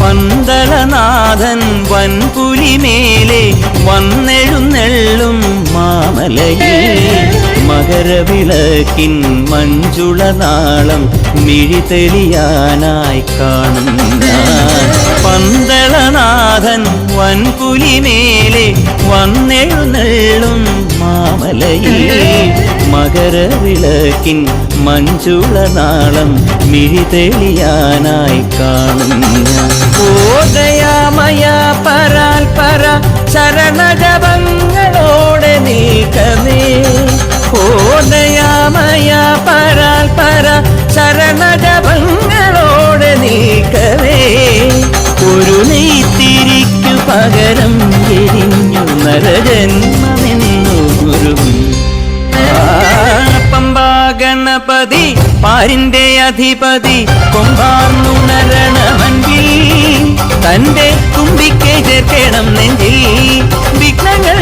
പന്തളനാഥൻ വൻപുലിമേലെ വന്നെഴുന്നെള്ളും മാമലയിൽ മകരവിളക്കിൻ മഞ്ജുളനാളം മിഴിതെളിയാനായി കാണും ഞാൻ. പന്തളനാഥൻ വൻപുലിമേലെ വന്നെഴുന്നെള്ളും മാമലയിൽ മകരവിളക്കിൻ മഞ്ജുളനാളം മിഴിതെളിയാനായി കാണും ഞാൻ. ഓ ദയാമയ പരാൽ പര ശരണജപങ്ങളോടെ നിൽക്കമേ. ഓ ദയാമയ പരാൽ പര ശരണജപങ്ങളോടെ നിൽക്കവേ. ഒരു നെയ്ത്തിരിക്കു പകരം എരിഞ്ഞു നരജന്മമെന്നു ഗുരുവും. പമ്പാ ഗണപതി പാരിന്റെ അധിപതി കൊമ്പാർന്നുണരണമൻപിൽ തന്റെ തുമ്പിക്കെ ചേർക്കണം നെഞ്ചിൽ. വിഘ്നങ്ങൾ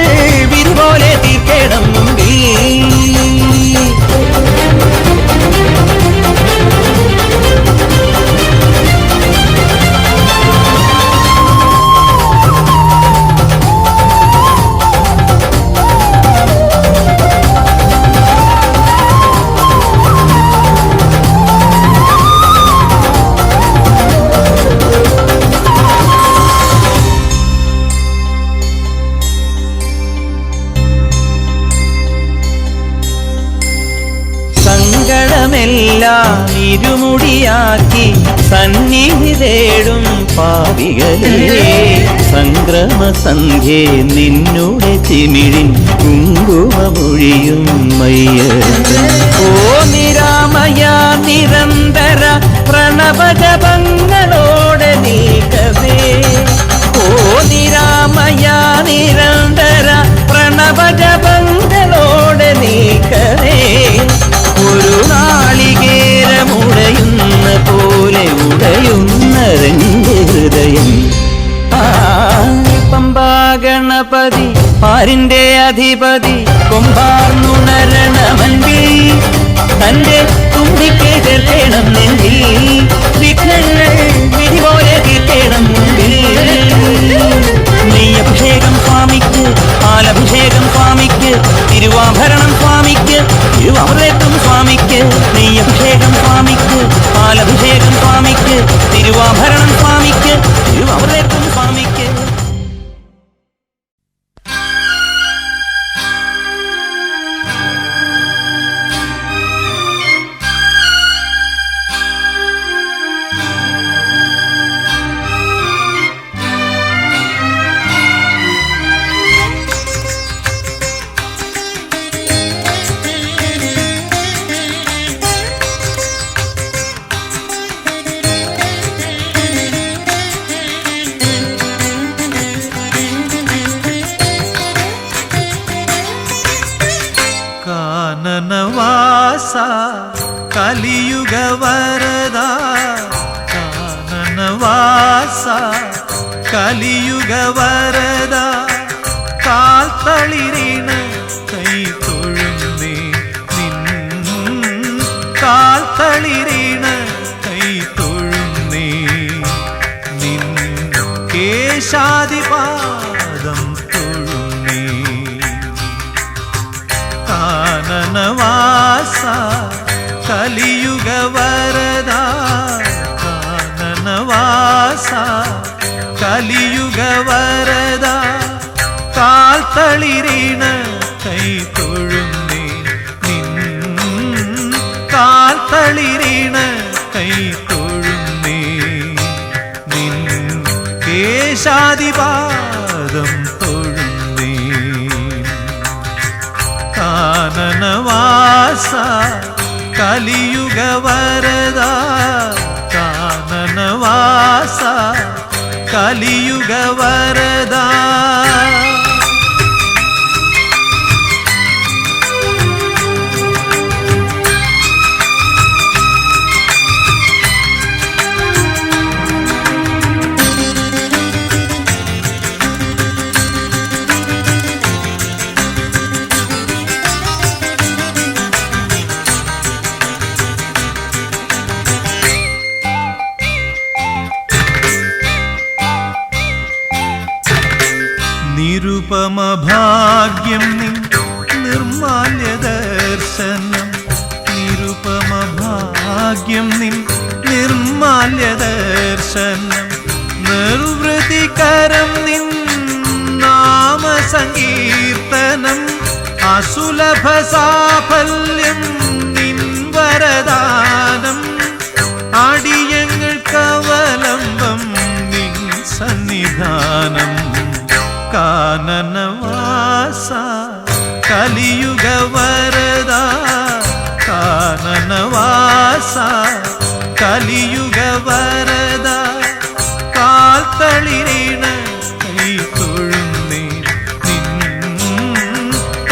വിരുപോലെ തീർക്കണം മുമ്പിൽ. സങ്കടമെല്ലാം ഇരുമുടിയാക്കി സന്നിധി തേടും പാപികളെ. സംക്രമസന്ധ്യേ നിന്നുടെ ചിമിഴിൻ കുങ്കുമമൊഴിയും മയ്യപ്പൻ. ഓ നിരാമയ നിരന്തര പ്രണവജപങ്ങളോടെ നീക്കവേ. ഓ നിരാമയ നിരന്തര പ്രണവജപങ്ങളോടെ നീക്കവേ. ഒരു നാളികേരമുടയുന്ന പോലെ ഉടയുന്ന രണ്ട് ഹൃദയം. പമ്പാ ഗണപതി പാരിന്റെ അധിപതി കൊമ്പാർന്നുണരണമൻപിൽ തന്റെ തുമ്പിക്കെ ചേർക്കണം നെഞ്ചിൽ. വിഘ്നങ്ങൾ വിധിപോലെ തീർക്കണം മുമ്പിൽ. നെയ്യഭിഷേകം സ്വാമിക്ക്, പാലഭിഷേകം സ്വാമിക്ക്, തിരുവാഭരണം സ്വാമിക്ക്, തിരുവാമൃതം സ്വാമിക്ക്. നെയ്യഭിഷേകം സ്വാമിക്ക്, പാലഭിഷേകം സ്വാമിക്ക്, തിരുവാഭരണം സ്വാമിക്ക്, തിരുവാമൃതം സ്വാമിക്ക്. കാനനവാസ കലിയുഗ വരദ. കാനനവാസ കലിയുഗ വരദ. കാൽത്തളിരീണ് കൈ തൊഴുന്നേ നിൻ. കാൽത്തളിരീണ് കൈ തൊഴുന്നേ നിൻ. കേശാദിപാദം തൊഴുന്നേ. കാനനവാസ കലിയുഗ വരദ. കാനനവാസ കലിയുഗ വരദ. കാൽത്തളിരീണ് കൈ തൊഴുന്നേ നിൻ. കാൽത്തളിരീണ് കൈ തൊഴുന്നേ നിൻ. കേശാദിപാദം തൊഴുന്നേ. കാനനവാസ കലിയുഗ വരദ. കാനനവാസ കലിയുഗ വരദ. നിരുപമ ഭാഗ്യം നിൻ നിർമാല്യ ദർശനം നിരുപമ ഭാഗ്യം നിൻ നിർമാല്യ ദർശനം നിർവൃതികരം നിൻ നാമസങ്കീർത്തനം അസുലഭ സാഫല്യം നിൻ വരദാനം അടിയങ്ങൾക്കവലംബം നിൻ സന്നിധാനം കാനനവാസ കലിയുഗ വരദ കാനനവാസ കലിയുഗ വരദ കാൽത്തളിരീണ കൈ തൊഴുന്നേ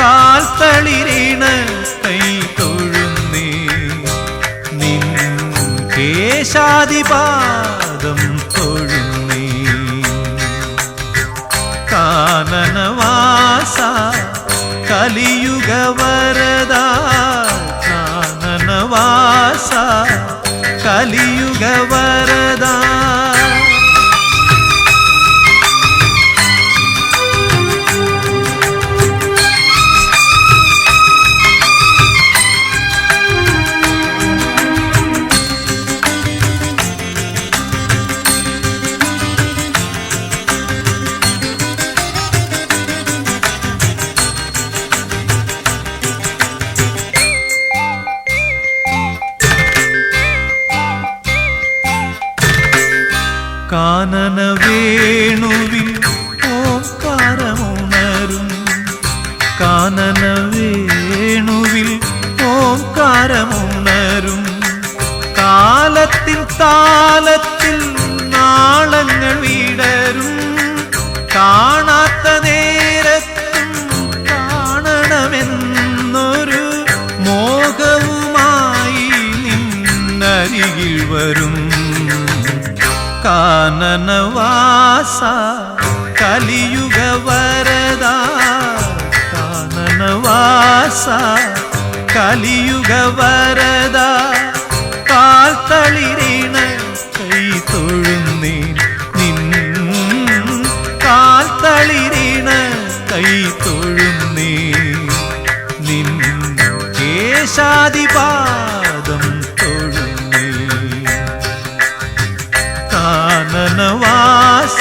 കാൽത്തളിരീണ കൈ തൊഴുന്നേ നിൻ കേശാദിപാദം തൊഴുന്നേ കാനനവാസ കലിയുഗ വരദ കാനനവാസ കലിയുഗ വരദ കാനന വേണുവിൽ ഓംകാരമുണരും കാനന വേണുവിൽ ഓംകാരമുണരും കാലത്തിൻ താലത്തിൽ നാളങ്ങൾ വിടരും കാണാത്ത നേരത്തും കാണണമെന്നൊരു മോഹവുമായി നിന്നരികിൽ വരും കാനനവാസ കലിയുഗ വരദ കാനനവാസ കലിയുഗ വരദ കാൽത്തളിരീണ കൈ തൊഴുന്നേ നിൻ കാൽത്തളിരീണ കൈ തൊഴുന്നേ നിൻ കേശാദിപാദം തൊഴുന്നേ കാനനവാസ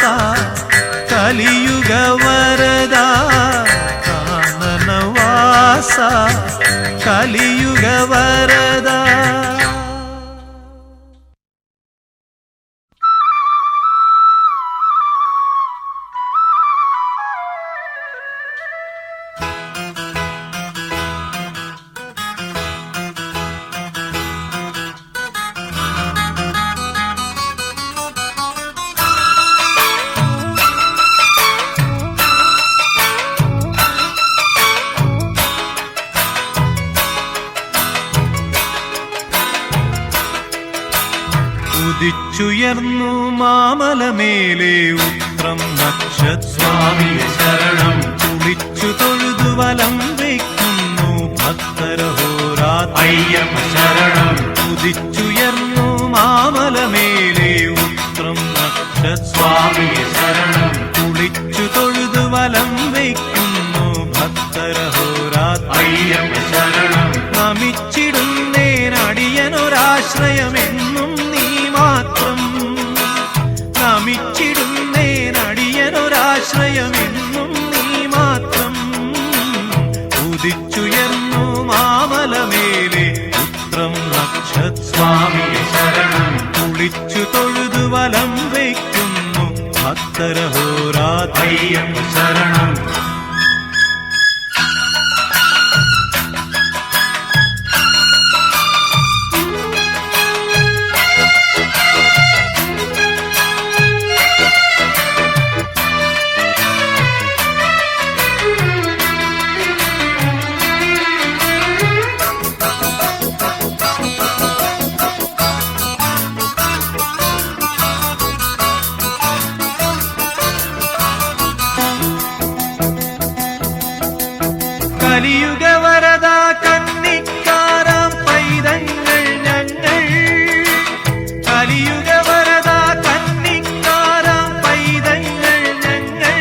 കലിയുഗ വരദ കാനനവാസ കലിയുഗ വരദ ഉദിച്ചുയർന്നു മാമലമേലെ ഉത്രം നക്ഷസ്വാമിയെ ശരണം കുളിച്ചു തൊഴുതു വലം വയ്ക്കുന്നു ഭക്തരഹോരാത്രയ്യപ്പ ശരണം ഉദിച്ചുയർന്നു മാമലമേലെ ഉത്രം നക്ഷസ്വാമിയെ ശരണം കുളിച്ചു തൊഴുതു വലം വയ്ക്കുന്നു ഭക്തരഹോരാത്രയ്യപ്പ ശരണം നമിച്ചിടുന്നേനടിയനൊരാശ്രയമെന്നും മാത്രം നമിച്ചിടുന്നേനടിയനൊരാശ്രയമെന്നും നീ മാത്രം ഉദിച്ചുയർന്നു മാമലമേലെ ഉത്രം നക്ഷസ്വാമിയെ ശരണം കുളിച്ചു തൊഴുതു വലം വയ്ക്കുന്നു ഭക്തരഹോരാത്രയ്യപ്പ ശരണം കലിയുഗ വരദ കന്നിക്കാരാം പൈതങ്ങൾ ഞങ്ങൾ കലിയുഗ വരദ കന്നിക്കാരാം പൈതങ്ങൾ ഞങ്ങൾ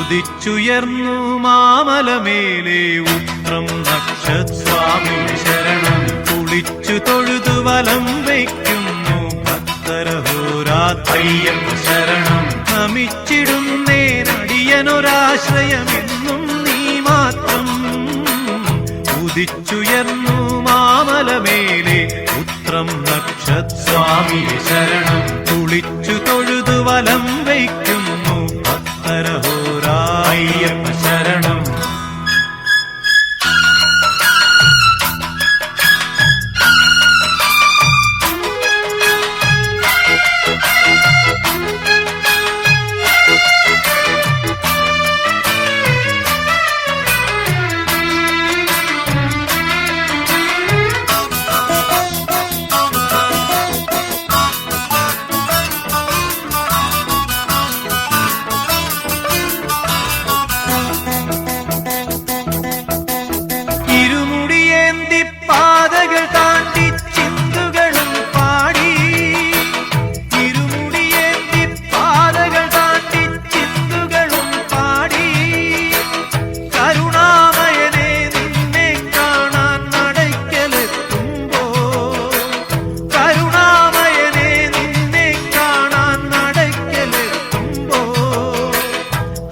ഉദിച്ചുയർന്നു മാമലമേലെ ഉത്രം നക്ഷസ്വാമി ശരണം. കുളിച്ചു തൊഴുതു വലം വയ്ക്കുന്നു ഭക്തരഹോരാത്രയ്യപ്പ ശരണം. നമിച്ചിടുന്നേനടിയനൊരാശ്രയമെന്നും നീ മാത്രം. ഉദിച്ചുയർന്നു മാമലമേലെ ഉത്രം നക്ഷസ്വാമി ശരണം. കുളിച്ചു തൊഴുതു വലം വയ്ക്കുന്നു ഭക്തരഹോരായ്യപ്പ ശരണം.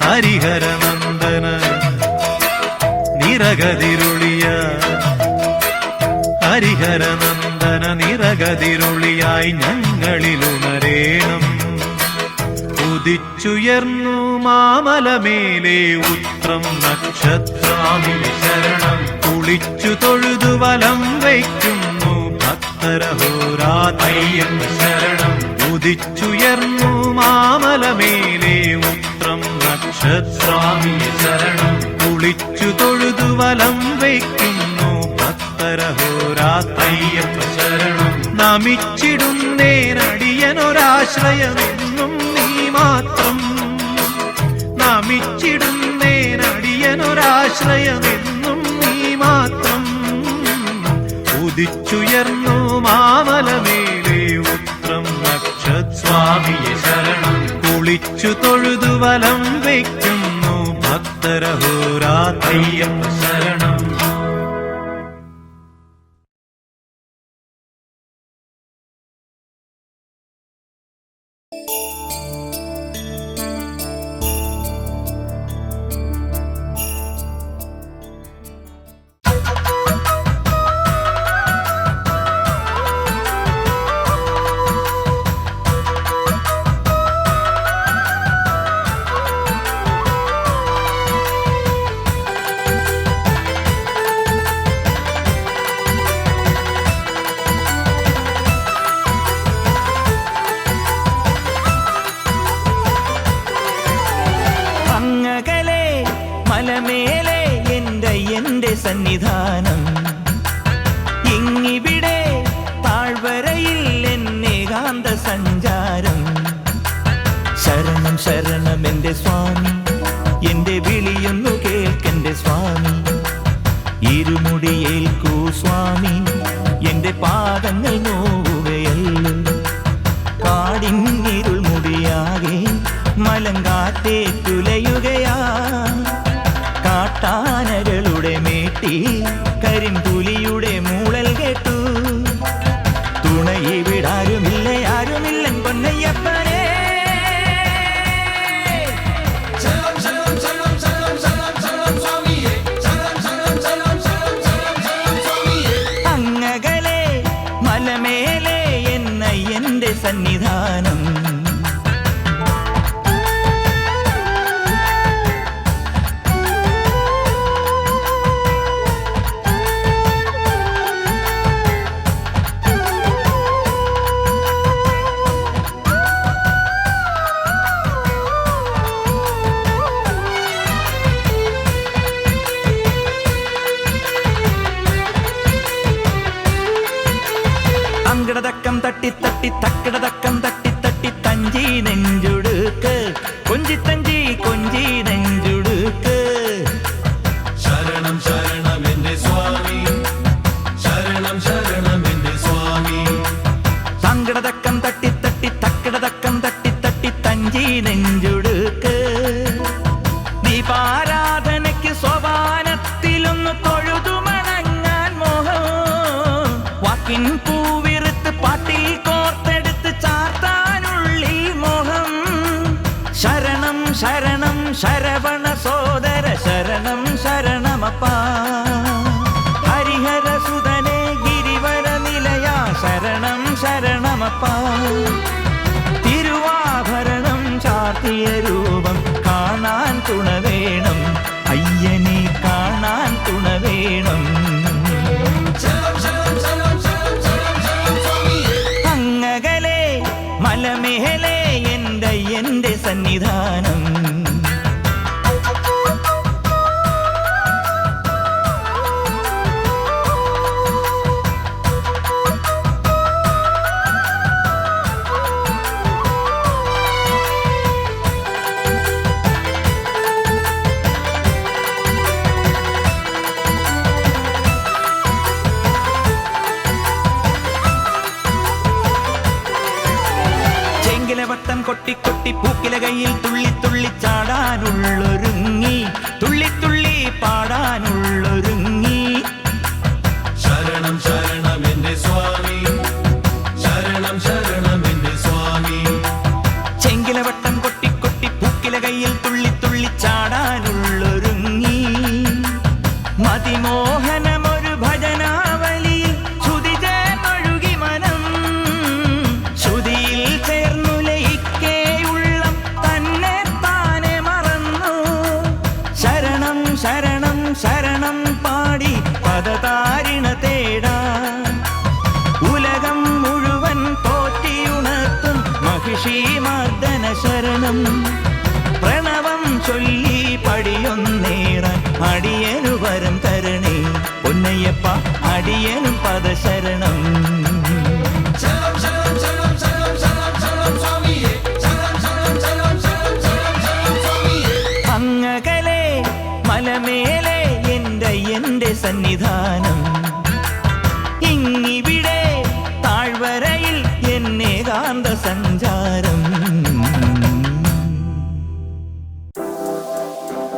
ഹരിഹരനന്ദന നിറകതിരുളിയ ഹരിഹരനന്ദന നിറകതിരുളിയായി ഞങ്ങളിലുണരേണം. ഉദിച്ചുയർന്നു മാമലമേലെ ഉത്രം നക്ഷസ്വാമി ശരണം. കുളിച്ചു തൊഴുതു വലം വയ്ക്കുന്നു ഭക്തരഹോരാത്രയ്യപ്പ ശരണം. ഉദിച്ചുയർന്നു മാമലമേലെ ഉത്രം നക്ഷസ്വാമി ശരണം. കുളിച്ചു തൊഴുതു വലം വയ്ക്കുന്നു ഭക്തരഹോരാത്രയ്യപ്പ ശരണം. നമിച്ചിടുന്നേനടിയനൊരാശ്രയമെന്നും നീ മാത്രം. നമിച്ചിടുന്നേനടിയനൊരാശ്രയമെന്നും നീ മാത്രം. ഉദിച്ചുയർന്നു മാമലമേലെ ഉത്രം നക്ഷസ്വാമി ശരണം. കുളിച്ചു തൊഴുതു വലം വയ്ക്കുന്നു ഭക്തരഹോരാത്രയ്യപ്പ ശരണം. മലമേലെ എന്റെ സന്നിധാനം. ഇങ്ങിവിടെ താഴ്വരയിൽ എന്നേകാന്ത സഞ്ചാരം. ശരണം ശരണം എന്റെ സ്വാമി, എന്റെ വിളിയൊന്നു കേൾക്കെന്റെ സ്വാമി. ഇരുമുടിയേൽക്കൂ സ്വാമി, എന്റെ പാദങ്ങൾ നോവുകയല്ലോ. കാടിന്നിരുൾ മുടിയാകെ മലങ്കാറ്റേ തുലയുകയാ. കാട്ടാനകളുടെ മേട്ടി കരിമ്പുലിയുടെ മൂളൽ കേട്ടു. തുണയിവിടാരുമില്ല ആരുമില്ല പൊന്നയ്യപ്പനേ. അങ്ങകലെ മലമേലെ എന്റെ സന്നിധാനം. അങ്കടതക്കം തട്ടി തട്ടി തക്കടതക്കം തട്ടി ശരണം ശരവണ സോദര ശരണം ശരണമപ്പ ഹരിഹര സുതനേ ഗിരിവര നിലയ ശരണം ശരണമപ്പ തിരുവാഭരണം ചാർത്തിയ രൂപം കാണാൻ തുണ വേണം അയ്യനെ കാണാൻ തുണ വേണം അങ്ങകലെ മലമേലെ എൻ്റെ സന്നിധാനം വട്ടം കൊട്ടി കൊട്ടി പൂക്കില കയ്യിൽ തുള്ളി തുള്ളി ചാടാനുള്ളൊരുങ്ങി തുള്ളി തുള്ളി പാടാനുള്ളൊരുങ്ങി ശരണം ശരണം എന്റെ സ്വാമി ശരണം ശരണം എന്റെ സ്വാമി ചെങ്കില വട്ടം കൊട്ടി കൊട്ടി പൂക്കില കയ്യിൽ തുള്ളി തുള്ളി ചാടാനുള്ളൊരുങ്ങി മതിമോഹനമൊരു ഭജനാവലിയിൽ ശ്രുതി ചേർന്നൊഴുകി മനം ശ്രുതിയിൽ ചേർന്നു ശരണം ശരണം പാടി പദതാരിണ തേടാ ഉലകം മുഴുവൻ പോറ്റിയുണർത്തും മഹിഷി മർദ്ദന ശരണം പ്രണവം ചൊല്ലി പടിയൊന്നേറാൻ അടിയനു വരം തരണേ പൊന്നയ്യപ്പ അടിയനും പദശരണം അങ്ങകലെ മലമേലെ എൻ്റെ സന്നിധാനം